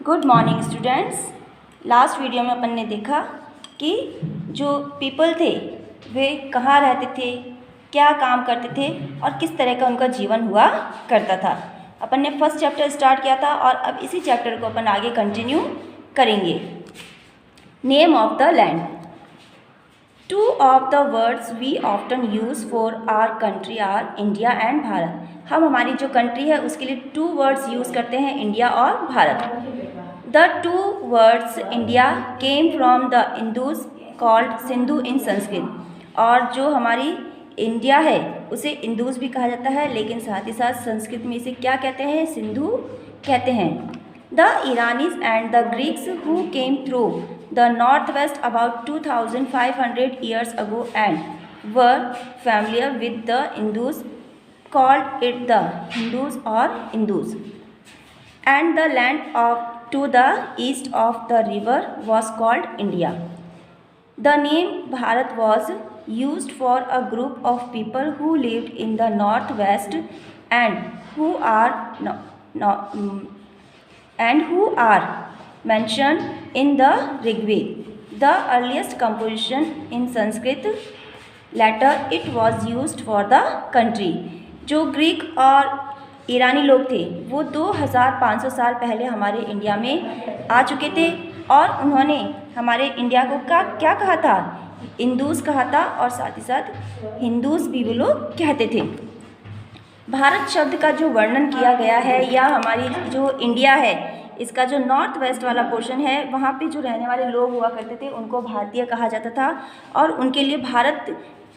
Good morning students. Last video में अपन ने देखा कि जो पीपल थे वे कहाँ रहते थे, क्या काम करते थे और किस तरह का उनका जीवन हुआ करता था। अपन ने फर्स्ट चैप्टर स्टार्ट किया था और अब इसी चैप्टर को अपन आगे कंटिन्यू करेंगे। Name of the land. Two of the words we often use for our country are India and Bharat. हम हमारी जो कंट्री है उसके लिए टू वर्ड्स यूज़ करते हैं, इंडिया और Bharat. The two words India came from the Indus called Sindhu in Sanskrit. और जो हमारी इंडिया है उसे इंदूज भी कहा जाता है, लेकिन साथ ही साथ संस्कृत में इसे क्या कहते हैं, सिंधु कहते हैं। The Iranians and the Greeks who came through the north west about 2500 years ago and were familiar with the Indus called it the Hindus or Indus. And the land to the east of the river was called India. The name Bharat was used for a group of people who lived in the northwest and who are mentioned in the Rigveda. The earliest composition in Sanskrit. Later it was used for the country. जो Greek और ईरानी लोग थे वो 2500 साल पहले हमारे India में आ चुके थे और उन्होंने हमारे इंडिया को क्या कहा था, इंदूस कहा था और साथ ही साथ हिंदूस भी वो लोग कहते थे। भारत शब्द का जो वर्णन किया गया है या हमारी जो इंडिया है इसका जो नॉर्थ वेस्ट वाला पोर्शन है वहाँ पे जो रहने वाले लोग हुआ करते थे उनको भारतीय कहा जाता था और उनके लिए भारत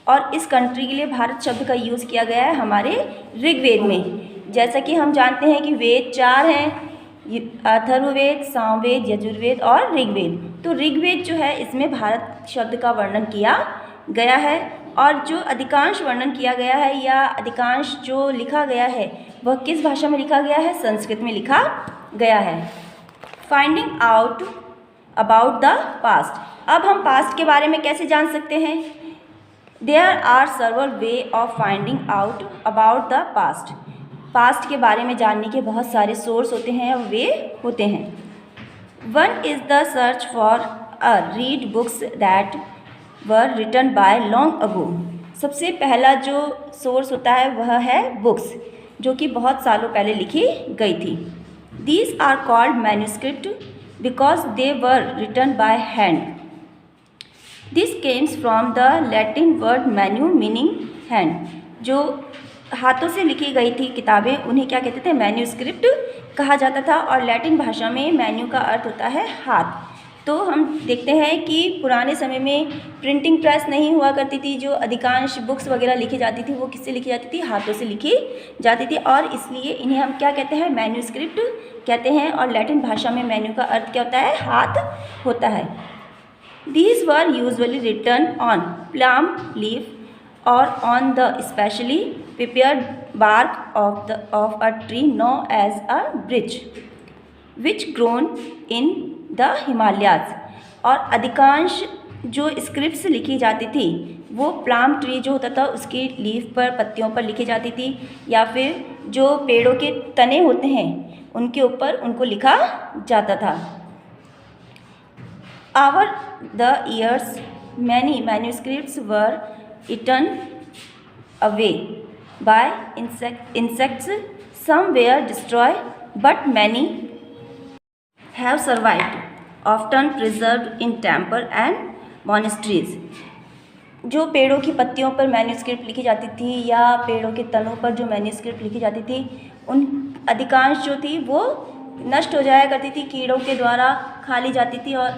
और इस कंट्री के लिए भारत शब्द का यूज़ किया गया है हमारे ऋग्वेद में। जैसा कि हम जानते हैं कि वेद 4 हैं, अथर्ववेद, सामवेद, यजुर्वेद और ऋग्वेद। तो ऋग्वेद जो है इसमें भारत शब्द का वर्णन किया गया है और जो अधिकांश वर्णन किया गया है या अधिकांश जो लिखा गया है वह किस भाषा में लिखा गया है, संस्कृत में लिखा गया है। Finding out about the past. अब हम पास्ट के बारे में कैसे जान सकते हैं? There are several ways of finding out about the past. Past के बारे में जानने के बहुत सारे सोर्स होते हैं और वे होते हैं। One is the search for a read books that were written by long ago. सबसे पहला जो सोर्स होता है वह है बुक्स जो कि बहुत सालों पहले लिखी गई थी। These are called manuscript because they were written by hand. This comes from the Latin word manu meaning hand. जो हाथों से लिखी गई थी किताबें उन्हें क्या कहते थे, मैन्यूस्क्रिप्ट कहा जाता था और लैटिन भाषा में मैन्यू का अर्थ होता है हाथ। तो हम देखते हैं कि पुराने समय में प्रिंटिंग प्रेस नहीं हुआ करती थी, जो अधिकांश बुक्स वगैरह लिखी जाती थी वो किससे लिखी जाती थी, हाथों से लिखी जाती थी और इसलिए इन्हें हम क्या कहते हैं, मैन्यूस्क्रिप्ट कहते हैं। और लैटिन भाषा में मैन्यू का अर्थ क्या होता है, हाथ होता है। These were usually written on palm leaf और on the specially prepared bark of a tree known as a bridge which grown in the Himalayas। और अधिकांश जो स्क्रिप्ट्स लिखी जाती थी वो प्लाम ट्री जो होता था उसकी लीफ पर, पत्तियों पर लिखी जाती थी या फिर जो पेड़ों के तने होते हैं उनके ऊपर उनको लिखा जाता था। Over the years many manuscripts were eaten away by insects. Some were destroyed, but many have survived, often preserved in temple and monasteries। जो पेड़ों की पत्तियों पर मैन्यूस्क्रिप्ट लिखी जाती थी या पेड़ों के तनों पर जो मैन्यूस्क्रिप्ट लिखी जाती थी उन अधिकांश जो थी वो नष्ट हो जाया करती थी, कीड़ों के द्वारा खा ली जाती थी और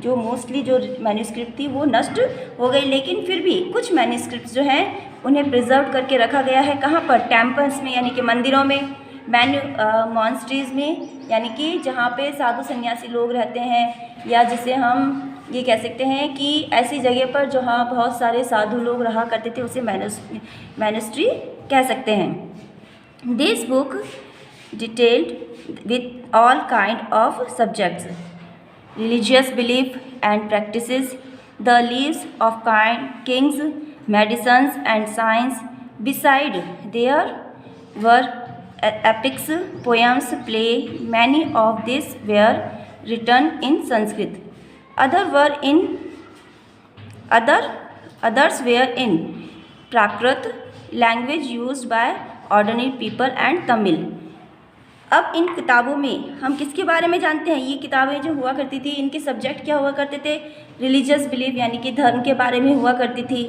जो मोस्टली जो मैन्यूस्क्रिप्ट थी वो नष्ट हो गई। लेकिन फिर भी कुछ मैन्यूस्क्रिप्ट जो हैं उन्हें प्रिजर्व करके रखा गया है। कहाँ पर? टेम्पल्स में यानी कि मंदिरों में, मॉन्स्ट्रीज़ में यानी कि जहाँ पे साधु सन्यासी लोग रहते हैं या जिसे हम ये कह सकते हैं कि ऐसी जगह पर जहाँ बहुत सारे साधु लोग रहा करते थे उसे मैनस्ट्री कह सकते हैं। This book detailed with all kind of subjects, religious belief and practices, the lives of kings, medicines and science. Beside there were epics, poems, play, many of these were written in Sanskrit. Others were in Prakrit, language used by ordinary people, and Tamil. अब इन किताबों में हम किसके बारे में जानते हैं? ये किताबें जो हुआ करती थी, इनके सब्जेक्ट क्या हुआ करते थे? रिलीजियस बिलीफ यानी कि धर्म के बारे में हुआ करती थी।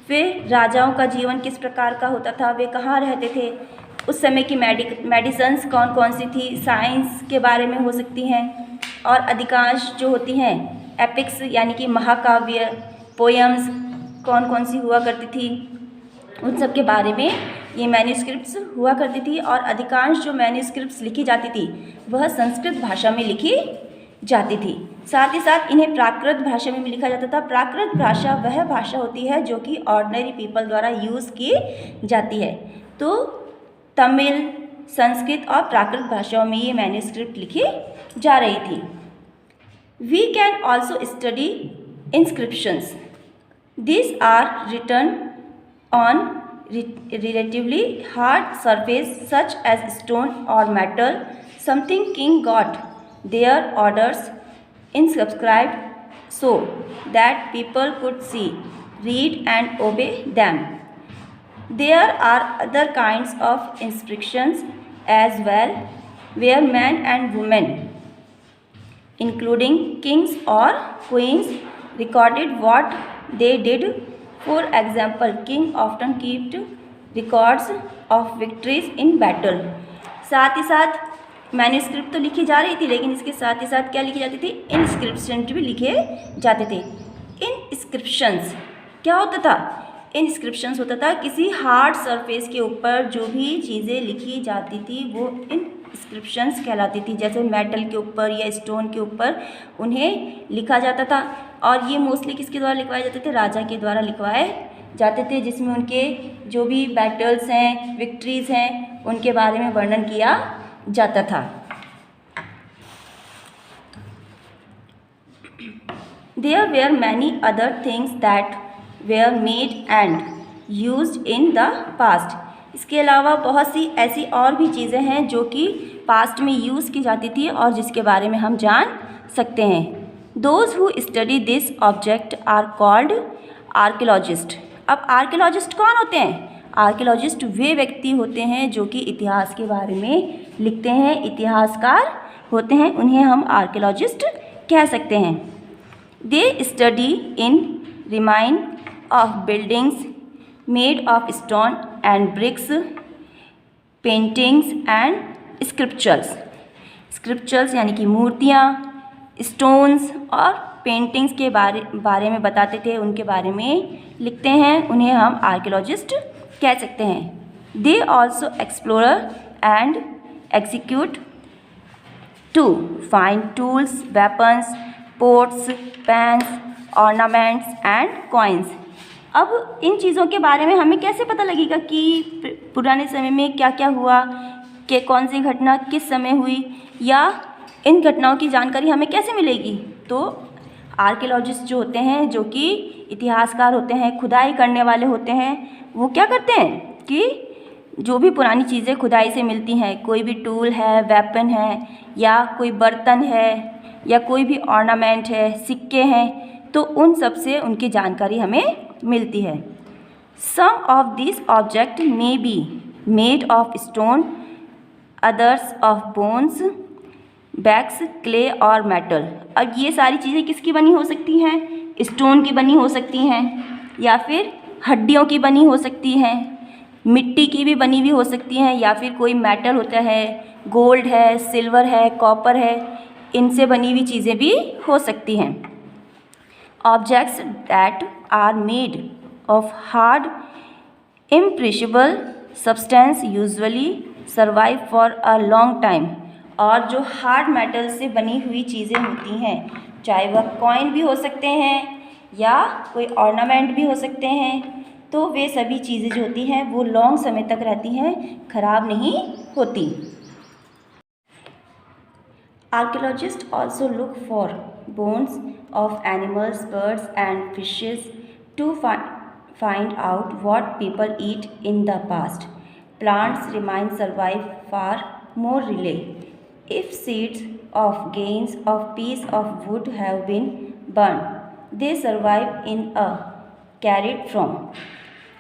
फिर राजाओं का जीवन किस प्रकार का होता था, वे कहाँ रहते थे, उस समय की मेडिसिन्स कौन कौन सी थी, साइंस के बारे में हो सकती हैं। और अधिकांश जो होती हैं एपिक्स यानी कि महाकाव्य, पोएम्स कौन कौन सी हुआ करती थी, उन सब के बारे में ये मैन्यूस्क्रिप्ट्स हुआ करती थी। और अधिकांश जो मैन्यूस्क्रिप्ट्स लिखी जाती थी वह संस्कृत भाषा में लिखी जाती थी। साथ ही साथ इन्हें प्राकृत भाषा में भी लिखा जाता था। प्राकृत भाषा वह भाषा होती है जो कि ऑर्डिनरी पीपल द्वारा यूज़ की जाती है। तो तमिल, संस्कृत और प्राकृत भाषाओं में ये मैन्यूस्क्रिप्ट लिखी जा रही थी। We can also study inscriptions. These are written on relatively hard surface such as stone or metal, something king got their orders inscribed so that people could see, read and obey them. There are other kinds of inscriptions as well, where men and women, including kings or queens, recorded what they did. For example, king often kept records of victories in battle. साथ ही साथ manuscript तो लिखी जा रही थी, लेकिन इसके साथ ही साथ क्या लिखी जाती थी? इंस्क्रिप्शन भी लिखे जाते थे। इंस्क्रिप्शंस क्या होता था? इंस्क्रिप्शंस होता था किसी हार्ड सरफेस के ऊपर जो भी चीज़ें लिखी जाती थी वो इंस्क्रिप्शंस कहलाती थी। जैसे मेटल के ऊपर या स्टोन के ऊपर उन्हें लिखा जाता था। और ये मोस्टली किसके द्वारा लिखवाए जाते थे? राजा के द्वारा लिखवाए जाते थे, जिसमें उनके जो भी बैटल्स हैं, विक्ट्रीज़ हैं, उनके बारे में वर्णन किया जाता था। There were many other things that were made and used in the past. इसके अलावा बहुत सी ऐसी और भी चीज़ें हैं जो कि पास्ट में यूज़ की जाती थी और जिसके बारे में हम जान सकते हैं। Those who study this object are called archaeologists. अब आर्कियोलॉजिस्ट कौन होते हैं? आर्कियोलॉजिस्ट वे व्यक्ति होते हैं जो कि इतिहास के बारे में लिखते हैं, इतिहासकार होते हैं, उन्हें हम आर्कियोलॉजिस्ट कह सकते हैं। They study in remain of buildings made of stone and bricks, paintings and sculptures. Sculptures यानी कि मूर्तियाँ, स्टोन्स और पेंटिंग्स के बारे में बताते थे, उनके बारे में लिखते हैं, उन्हें हम आर्कियोलॉजिस्ट कह सकते हैं। They also explorer and execute to find tools, weapons, pots, pans, ornaments and coins. अब इन चीज़ों के बारे में हमें कैसे पता लगेगा कि पुराने समय में क्या क्या हुआ, कि कौन सी घटना किस समय हुई, या इन घटनाओं की जानकारी हमें कैसे मिलेगी? तो आर्कियोलॉजिस्ट जो होते हैं, जो कि इतिहासकार होते हैं, खुदाई करने वाले होते हैं, वो क्या करते हैं कि जो भी पुरानी चीज़ें खुदाई से मिलती हैं, कोई भी टूल है, वेपन है, या कोई बर्तन है, या कोई भी ऑर्नामेंट है, सिक्के हैं, तो उन सब से उनकी जानकारी हमें मिलती है। Some of this object may be made of stone, others of bones, barks, clay और मेटल। अब ये सारी चीज़ें किसकी बनी हो सकती हैं? स्टोन की बनी हो सकती हैं, या फिर हड्डियों की बनी हो सकती हैं, मिट्टी की भी बनी हुई हो सकती हैं, या फिर कोई मेटल होता है, गोल्ड है, सिल्वर है, कॉपर है, इनसे बनी हुई चीज़ें भी हो सकती हैं। Objects that are made of hard imperishable substance usually survive for a long time. और जो हार्ड मेटल से बनी हुई चीज़ें होती हैं, चाहे वह कॉइन भी हो सकते हैं या कोई ऑर्नामेंट भी हो सकते हैं, तो वे सभी चीज़ें जो होती हैं वो लॉन्ग समय तक रहती हैं, खराब नहीं होती। Archaeologist also look for bones of animals, birds and fishes to find out what people eat in the past. plants remain survive far more relay. If seeds of grains of piece of wood have been burned, they survive in a carried from.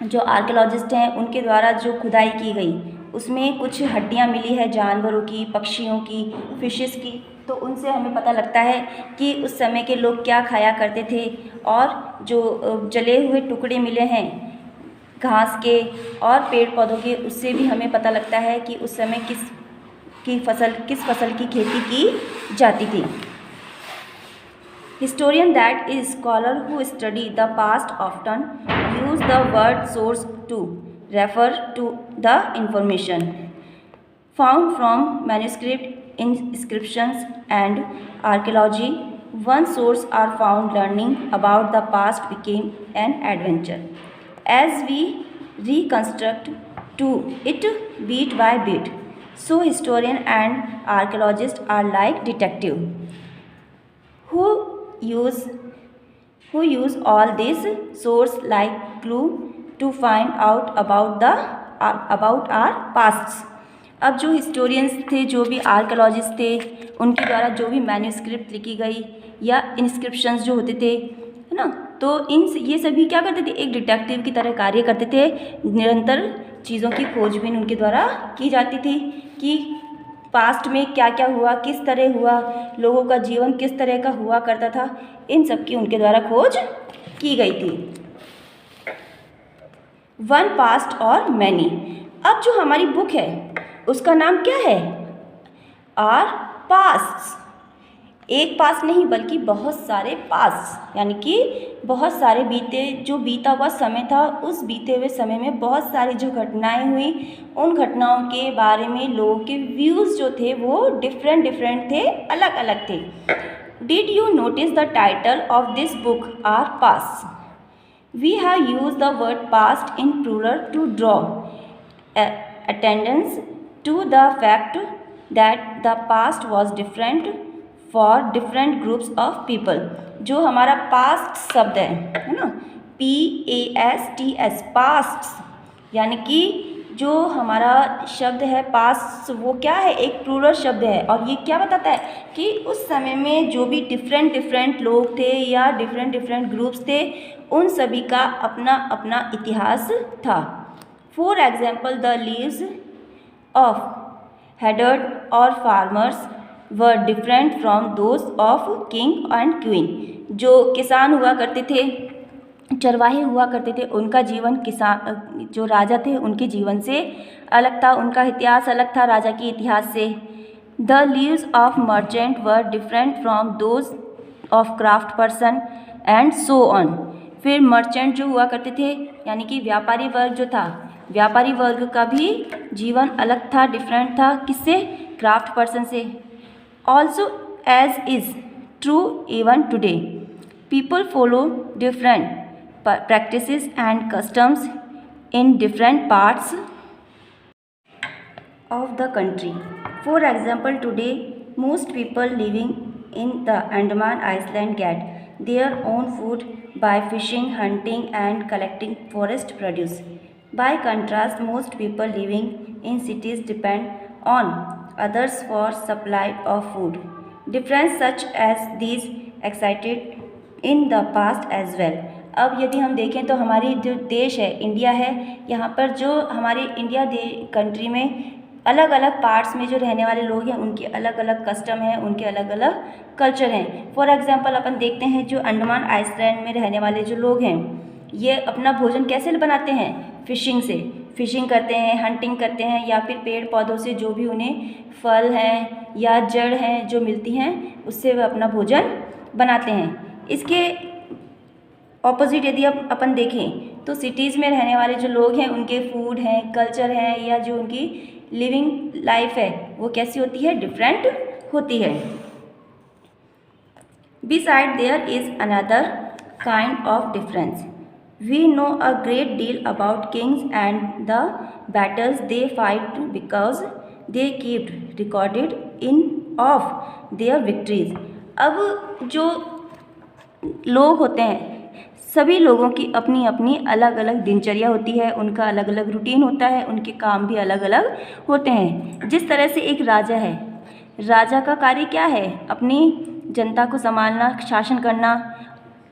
जो archaeologist हैं उनके द्वारा जो खुदाई की गई उसमें कुछ हड्डियां मिली है जानवरों की, पक्षियों की, फिशेस की, तो उनसे हमें पता लगता है कि उस समय के लोग क्या खाया करते थे। और जो जले हुए टुकड़े मिले हैं घास के और पेड़ पौधों के, उससे भी हमें पता लगता है कि उस समय किस फसल की खेती की जाती थी। Historian, that is scholar who study the past, often use the word source to refer to the information found from manuscript, inscriptions and archaeology. One source are found learning about the past became an adventure as we reconstruct to it beat by beat. So historian and archaeologist are like detective who use all these source like clue to find out about our pasts. अब जो historians थे, जो भी archaeologist थे, उनके द्वारा जो भी मैन्यूस्क्रिप्ट लिखी गई या इंस्क्रिप्शंस जो होते थे, है ना, तो ये सभी क्या करते थे, एक डिटेक्टिव की तरह कार्य करते थे। निरंतर चीज़ों की खोजबीन उनके द्वारा की जाती थी कि पास्ट में क्या क्या हुआ, किस तरह हुआ, लोगों का जीवन किस तरह का हुआ करता था, इन सब की उनके द्वारा खोज की गई थी। वन पास्ट और मैनी। अब जो हमारी बुक है उसका नाम क्या है, आर पास्ट। एक पास्ट नहीं बल्कि बहुत सारे पास्ट, यानी कि बहुत सारे बीता हुआ समय था, उस बीते हुए समय में बहुत सारी जो घटनाएं हुई, उन घटनाओं के बारे में लोगों के व्यूज़ जो थे वो डिफरेंट थे, अलग अलग थे। Did you notice the title of this book our past? We have use the word past in plural to draw attention to the fact that the past was different for different groups of people. जो हमारा past शब्द है ना, PASTS, past, यानी कि जो हमारा शब्द है पास्ट, वो क्या है, एक प्लूरल शब्द है। और ये क्या बताता है कि उस समय में जो भी डिफरेंट लोग थे या डिफरेंट ग्रुप्स थे, उन सभी का अपना अपना इतिहास था। For example, the lives of herders और farmers were different from those of king and queen. जो किसान हुआ करते थे, चरवाहे हुआ करते थे, उनका जीवन जो राजा थे उनके जीवन से अलग था, उनका इतिहास अलग था राजा के इतिहास से। The lives of merchant were different from those of craft person and so on. फिर मर्चेंट जो हुआ करते थे, यानी कि व्यापारी वर्ग जो था, व्यापारी वर्ग का भी जीवन अलग था, डिफरेंट था, किससे, क्राफ्ट पर्सन से। Also, as is true even today, people follow different practices and customs in different parts of the country. For example, today most people living in the Andaman Island get their own food by fishing, hunting and collecting forest produce. By contrast, most people living in cities depend on others for supply of food. Difference such as these existed in the past as well. अब यदि हम देखें तो हमारी जो देश है, India है, यहाँ पर जो हमारे इंडिया कंट्री में अलग अलग पार्ट्स में जो रहने वाले लोग हैं उनके अलग अलग कस्टम हैं, उनके अलग अलग कल्चर हैं। फॉर एग्जांपल अपन देखते हैं जो अंडमान आइसलैंड में रहने वाले जो लोग हैं, ये अपना भोजन कैसे बनाते हैं, फिशिंग से, फिशिंग करते हैं, हंटिंग करते हैं, या फिर पेड़ पौधों से जो भी उन्हें फल हैं या जड़ हैं जो मिलती हैं उससे वे अपना भोजन बनाते हैं। इसके ऑपोजिट यदि अपन देखें तो सिटीज़ में रहने वाले जो लोग हैं उनके फूड हैं, कल्चर हैं, या जो उनकी लिविंग लाइफ है वो कैसी होती है, डिफरेंट होती है। Beside there is another kind of difference. We know a great deal about kings and the battles they fight because they kept recorded in of their victories. अब जो लोग होते हैं सभी लोगों की अपनी अपनी अलग अलग दिनचर्या होती है, उनका अलग अलग रूटीन होता है, उनके काम भी अलग अलग होते हैं। जिस तरह से एक राजा है, राजा का कार्य क्या है? अपनी जनता को संभालना, शासन करना,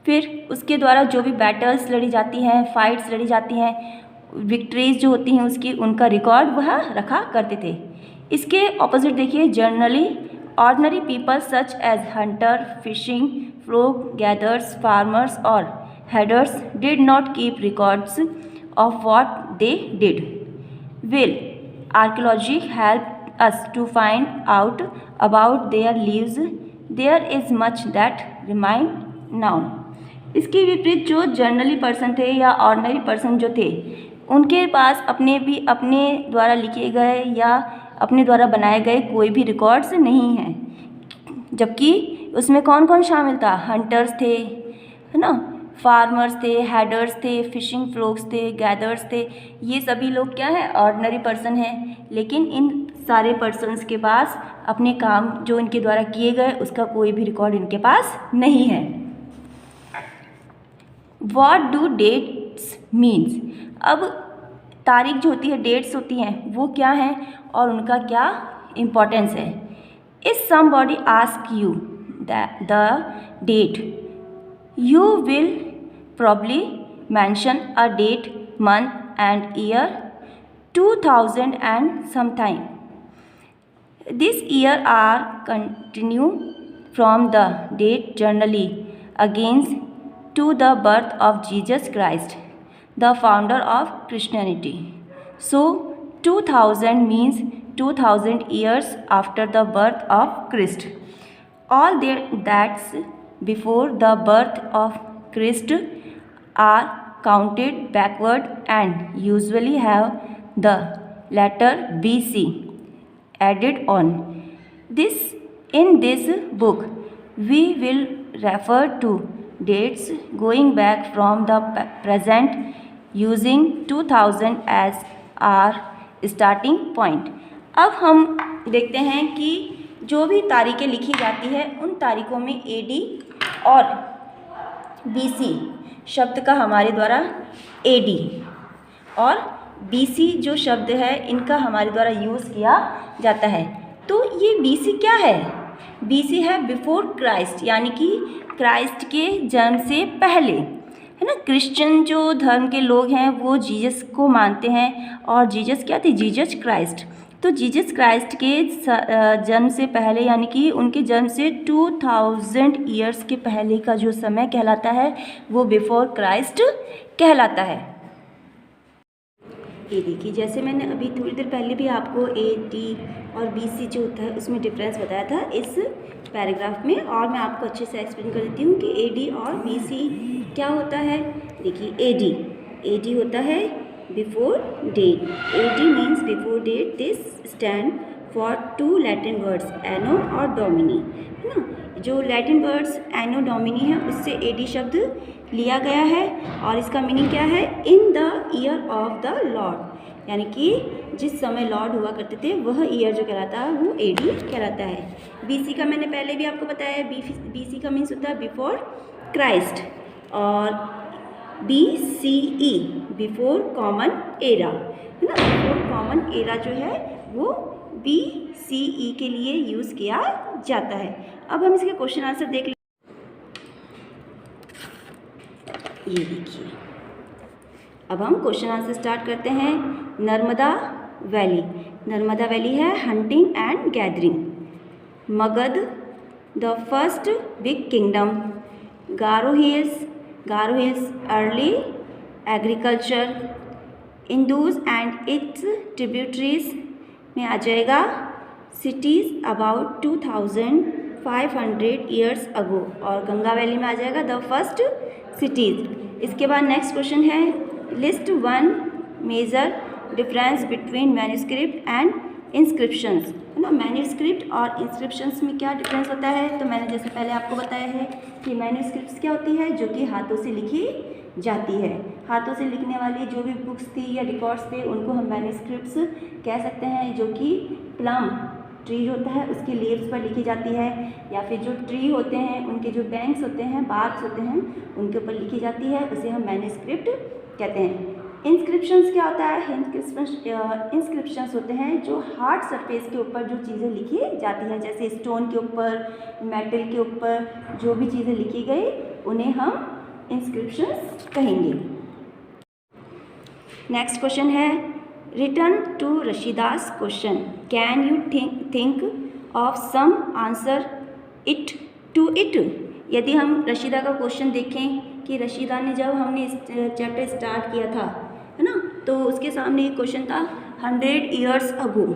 फिर उसके द्वारा जो भी बैटल्स लड़ी जाती हैं, फाइट्स लड़ी जाती हैं, विक्ट्रीज जो होती हैं उसकी, उनका रिकॉर्ड वह रखा करते थे। इसके ऑपोजिट देखिए, generally ordinary people such as hunter, fishing, folk gatherers, farmers और herders did not keep records of what they did. Will archaeology help us to find out about their lives, there is much that remain now. इसके विपरीत जो generally person थे या ordinary person जो थे, उनके पास अपने द्वारा लिखे गए या अपने द्वारा बनाए गए कोई भी रिकॉर्ड्स नहीं हैं। जबकि उसमें कौन कौन शामिल था? हंटर्स थे, है ना, फार्मर्स थे, हेडर्स थे, फिशिंग फ्लोक्स थे, गैदर्स थे। ये सभी लोग क्या है? ऑर्डिनरी पर्सन हैं। लेकिन इन सारे पर्सन्स के पास अपने काम जो इनके द्वारा किए गए उसका कोई भी रिकॉर्ड इनके पास नहीं है। What do dates means? अब तारीख जो होती है, डेट्स होती हैं, वो क्या हैं और उनका क्या इम्पोर्टेंस है? If somebody ask you the date, you will probably mention a date, month and year, 2000 and sometime. This year are continue from the date generally against to the birth of Jesus Christ, the founder of Christianity. So 2000 means 2000 years after the birth of Christ. All that's before the birth of Christ are counted backward and usually have the letter BC added on. In this book we will refer to dates going back from the present using 2000 as our starting point. अब हम देखते हैं कि जो भी तारीखें लिखी जाती है उन तारीखों में AD और BC शब्द का हमारे द्वारा AD और BC जो शब्द है इनका हमारे द्वारा यूज़ किया जाता है। तो ये BC क्या है? BC है बिफोर क्राइस्ट, यानी कि क्राइस्ट के जन्म से पहले, है ना। क्रिश्चियन जो धर्म के लोग हैं वो जीसस को मानते हैं, और जीसस क्या थे? Jesus Christ. तो जीसस क्राइस्ट के जन्म से पहले, यानी कि उनके जन्म से 2000 ईयर्स के पहले का जो समय कहलाता है वो बिफोर क्राइस्ट कहलाता है। ये देखिए, जैसे मैंने अभी थोड़ी देर पहले भी आपको AD और BC जो होता है उसमें डिफरेंस बताया था इस पैराग्राफ में, और मैं आपको अच्छे से एक्सप्लेन कर देती हूँ कि AD और BC क्या होता है। देखिए, AD होता है before date. AD means before date. This stand for two Latin words anno और डोमिनी, है ना। जो लैटिन वर्ड्स एनो डोमिनी है उससे AD शब्द लिया गया है, और इसका मीनिंग क्या है? In the year of the Lord, यानी कि जिस समय लॉर्ड हुआ करते थे वह ईयर जो कहलाता है वो AD कहलाता है। BC का मैंने पहले भी आपको बताया है, BC का मीन्स होता है बिफोर क्राइस्ट, और BCE बिफोर कॉमन एरा, है ना। बिफोर कॉमन एरा जो है वो BCE के लिए यूज़ किया जाता है। अब हम इसके क्वेश्चन आंसर देख लें। ये देखिए, अब हम क्वेश्चन आंसर स्टार्ट करते हैं। नर्मदा वैली है hunting and gathering. Magadh the first big kingdom. Garo hills early agriculture. Indus and its tributaries में आ जाएगा सिटीज़ अबाउट 2500 ईयर्स अगो, और गंगा वैली में आ जाएगा द फर्स्ट सिटीज़। इसके बाद नेक्स्ट क्वेश्चन है, list 1 major difference between manuscript and inscriptions, है ना। मैन्यूस्क्रिप्ट और इंस्क्रिप्शंस में क्या डिफरेंस होता है? तो मैंने जैसे पहले आपको बताया है कि मैन्यूस्क्रिप्ट्स क्या होती है? जो कि हाथों से लिखी जाती है। हाथों से लिखने वाली जो भी बुक्स थी या रिकॉर्ड्स थे उनको हम मैन्यूस्क्रिप्ट्स कह सकते हैं, जो कि प्लम ट्री होता है उसके लीव्स पर लिखी जाती है, या फिर जो ट्री होते हैं उनके जो बैंक्स होते हैं, बार्क्स होते हैं, उनके ऊपर लिखी जाती है, उसे हम मैन्युस्क्रिप्ट कहते हैं। इंस्क्रिप्शंस क्या होता है? इंस्क्रिप्शंस होते हैं जो हार्ड सरफेस के ऊपर जो चीज़ें लिखी जाती हैं, जैसे स्टोन के ऊपर, मेटल के ऊपर जो भी चीज़ें लिखी गई उन्हें हम इंस्क्रिप्शंस कहेंगे। नेक्स्ट क्वेश्चन है, return to Rashida's question, can you think of some answer it to it. यदि हम रशीदा का क्वेश्चन देखें कि रशीदा ने जब हमने इस चैप्टर स्टार्ट किया था, है ना, तो उसके सामने एक क्वेश्चन था 100 ईयर्स अगो।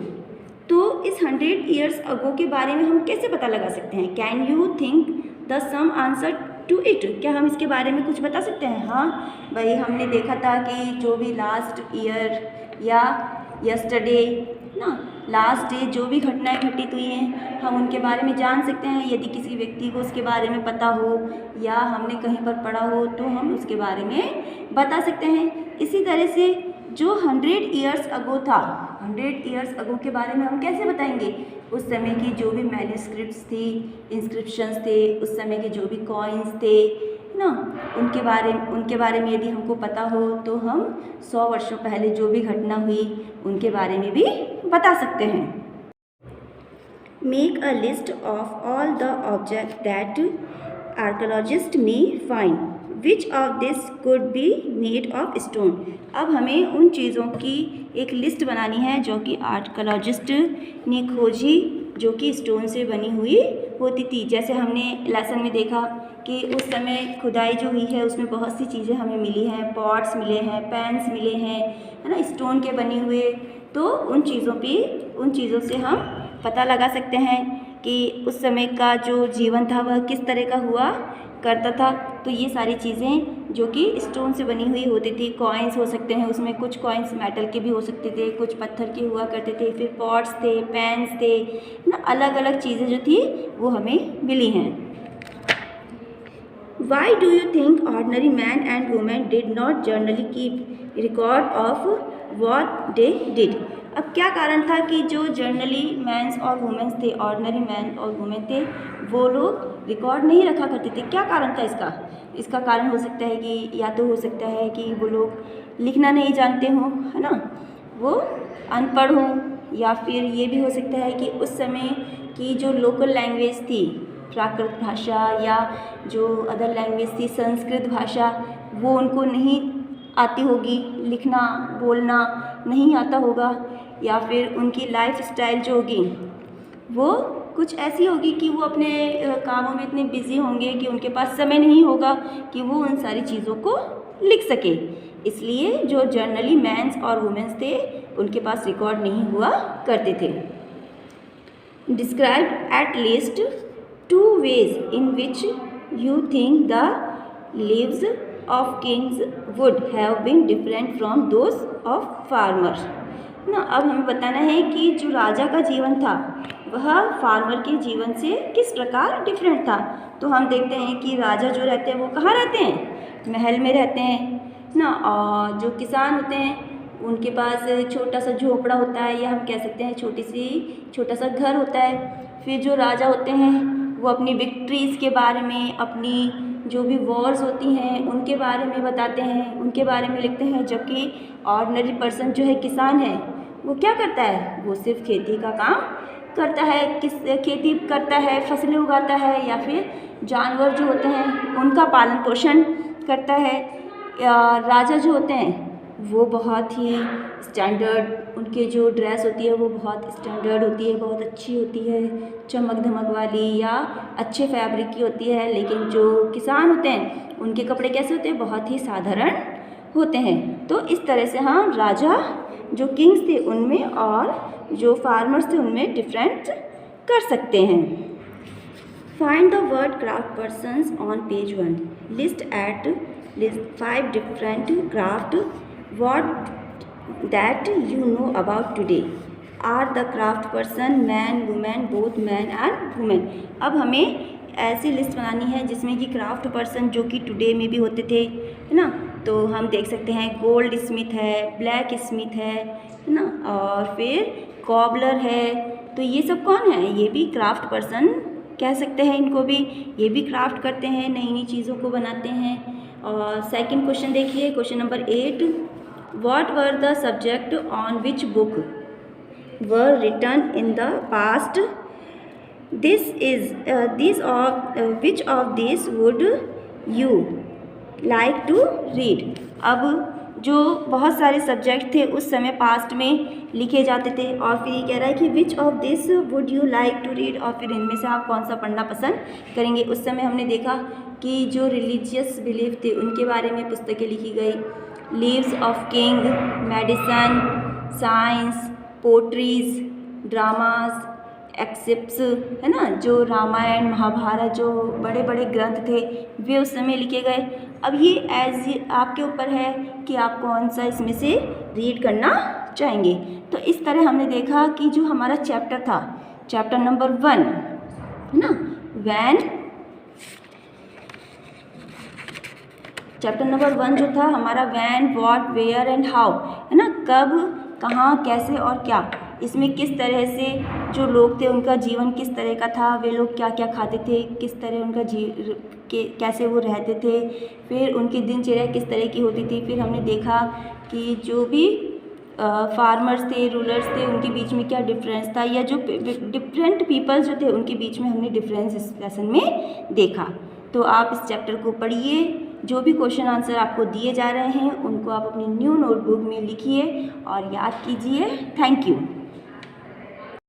तो इस 100 ईयर्स अगो के बारे में हम कैसे पता लगा सकते हैं? Can you think the some answer to it, क्या हम इसके बारे में कुछ बता सकते हैं? हाँ भाई, हमने देखा था कि जो भी लास्ट ईयर या यस्टरडे ना, लास्ट डे जो भी घटनाएं घटित हुई हैं हम उनके बारे में जान सकते हैं। यदि किसी व्यक्ति को उसके बारे में पता हो या हमने कहीं पर पढ़ा हो तो हम उसके बारे में बता सकते हैं। इसी तरह से जो 100 ईयर्स अगो था, 100 ईयर्स अगो के बारे में हम कैसे बताएंगे? उस समय की जो भी मैन्युस्क्रिप्ट्स थी, इंस्क्रिप्शंस थे, उस समय के जो भी कॉइन्स थे ना, उनके बारे में यदि हमको पता हो तो हम 100 वर्षों पहले जो भी घटना हुई उनके बारे में भी बता सकते हैं। Make a list of all the object that archaeologist may find, which of this could be made of stone. अब हमें उन चीज़ों की एक लिस्ट बनानी है जो कि आर्कियोलॉजिस्ट ने खोजी, जो कि स्टोन से बनी हुई होती थी। जैसे हमने लेसन में देखा कि उस समय खुदाई जो हुई है उसमें बहुत सी चीज़ें हमें मिली हैं, पॉट्स मिले हैं, पैन्स मिले हैं, है ना, स्टोन के बने हुए। तो उन चीज़ों से हम पता लगा सकते हैं कि उस समय का जो जीवन था वह किस तरह का हुआ करता था। तो ये सारी चीज़ें जो कि स्टोन से बनी हुई होती थी, कॉइन्स हो सकते हैं, उसमें कुछ कॉइन्स मेटल के भी हो सकते थे, कुछ पत्थर के हुआ करते थे, फिर पॉट्स थे, पैन्स थे ना, अलग अलग चीज़ें जो थी वो हमें मिली हैं। Why do you think ordinary man and women did not generally keep record of what they did? अब क्या कारण था कि जो जर्नली मैंस और वुमेन्स थे, ऑर्डिनरी मैन और वुमेन थे, वो लोग रिकॉर्ड नहीं रखा करते थे? क्या कारण था इसका? इसका कारण हो सकता है कि या तो हो सकता है कि वो लोग लिखना नहीं जानते हों, है ना, वो अनपढ़ हों, या फिर ये भी हो सकता है कि उस समय की जो लोकल लैंग्वेज थी, प्राकृत भाषा या जो अदर लैंग्वेज थी, संस्कृत भाषा, वो उनको नहीं आती होगी, लिखना बोलना नहीं आता होगा, या फिर उनकी लाइफ स्टाइल जो होगी वो कुछ ऐसी होगी कि वो अपने कामों में इतने बिज़ी होंगे कि उनके पास समय नहीं होगा कि वो उन सारी चीज़ों को लिख सके। इसलिए जो जर्नली मैंस और वुमेन्स थे उनके पास रिकॉर्ड नहीं हुआ करते थे। Describe at least 2 ways in which you think the lives of kings would have been different from those of farmers ना। अब हमें बताना है कि जो राजा का जीवन था वह फार्मर के जीवन से किस प्रकार डिफरेंट था। तो हम देखते हैं कि राजा जो रहते हैं वो कहाँ रहते हैं? महल में रहते हैं ना, और जो किसान होते हैं उनके पास छोटा सा झोपड़ा होता है, या हम कह सकते हैं छोटा सा घर होता है। फिर जो राजा होते हैं वो अपनी विक्ट्रीज़ के बारे में, अपनी जो भी वॉर्स होती हैं उनके बारे में बताते हैं, उनके बारे में लिखते हैं। जबकि ऑर्डिनरी पर्सन जो है, किसान है, वो क्या करता है? वो सिर्फ खेती का काम करता है, खेती करता है, फसलें उगाता है, या फिर जानवर जो होते हैं उनका पालन पोषण करता है। राजा जो होते हैं वो बहुत ही स्टैंडर्ड, उनके जो ड्रेस होती है वो बहुत स्टैंडर्ड होती है, बहुत अच्छी होती है, चमक धमक वाली या अच्छे फैब्रिक की होती है। लेकिन जो किसान होते हैं उनके कपड़े कैसे होते हैं? बहुत ही साधारण होते हैं। तो इस तरह से हम राजा जो किंग्स थे उनमें और जो फार्मर्स थे उनमें डिफरेंट कर सकते हैं। Find the word craft persons on page 1। List 5 different craft what that you know about today. Are the craft person man, woman, both man and woman? अब हमें ऐसी लिस्ट बनानी है जिसमें कि क्राफ्ट पर्सन जो कि टुडे में भी होते थे, है ना। तो हम देख सकते हैं गोल्ड स्मिथ है, ब्लैक स्मिथ है ना, और फिर कॉबलर है, तो ये सब कौन है? ये भी क्राफ्ट पर्सन कह सकते हैं इनको भी। ये भी क्राफ्ट करते हैं, नई नई चीज़ों को बनाते हैं। और सेकंड क्वेश्चन देखिए, question number 8, what were the subject on which book were written in the past? Which of this would you like to read? अब जो बहुत सारे सब्जेक्ट थे उस समय पास्ट में लिखे जाते थे, और फिर ये कह रहा है कि which of this would you like to read, और फिर इनमें से आप कौन सा पढ़ना पसंद करेंगे। उस समय हमने देखा कि जो रिलीजियस बिलीफ थे उनके बारे में पुस्तकें लिखी गई, lives of king, medicine, science, poetries, dramas, excerpts, है ना, जो रामायण महाभारत जो बड़े बड़े ग्रंथ थे वे उस समय लिखे गए। अब ये आपके ऊपर है कि आप कौन सा इसमें से रीड करना चाहेंगे। तो इस तरह हमने देखा कि जो हमारा चैप्टर था, चैप्टर नंबर 1, है ना, चैप्टर नंबर 1 जो था हमारा when, what, where and how, है ना, कब, कहाँ, कैसे और क्या। इसमें किस तरह से जो लोग थे उनका जीवन किस तरह का था, वे लोग क्या क्या खाते थे, किस तरह उनका कैसे वो रहते थे, फिर उनकी दिनचर्या किस तरह की होती थी। फिर हमने देखा कि जो भी फार्मर्स थे, रूलर्स थे, उनके बीच में क्या डिफरेंस था, या जो डिफरेंट पीपल्स जो थे उनके बीच में हमने डिफरेंस इस लेसन में देखा। तो आप इस चैप्टर को पढ़िए, जो भी क्वेश्चन आंसर आपको दिए जा रहे हैं उनको आप अपनी न्यू नोटबुक में लिखिए और याद कीजिए। Thank you.